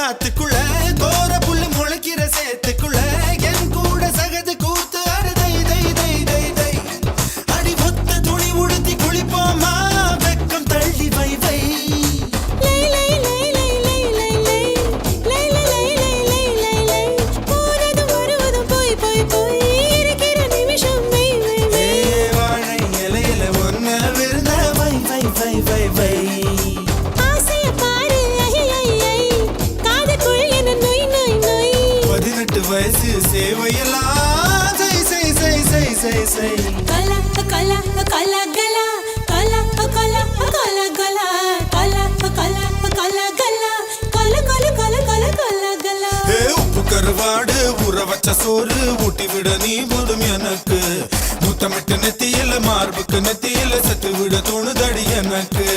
நாத்துக்குள்ள கோர புல்லு முளைக்கிற சேத்துக்குள்ள என் கூட சகது கூத்து அறுதை தை தை தை தை அடி ஒத்த துணி உடுத்தி குளிப்போமா வெக்கம் தள்ளி வை வை வாழை இலையில ஒன்ன விருந்த வை வை வை வை வை வயசு சேவையெல்லாம் செய் செய் செய் செய் செய் செய் கலா கலா கலா கலா கலா கலா கலா கலா கலா கலா கலா கலா கலா கலா கலா கலா கலா கலா உப்பு கருவாடு ஊற வச்ச சோறு ஊட்டி விட நீ போதும் எனக்கு முத்தமிட்டு நெத்தியில மார்புக்கு நெத்தியில சத்து விட தோணுதடி எனக்கு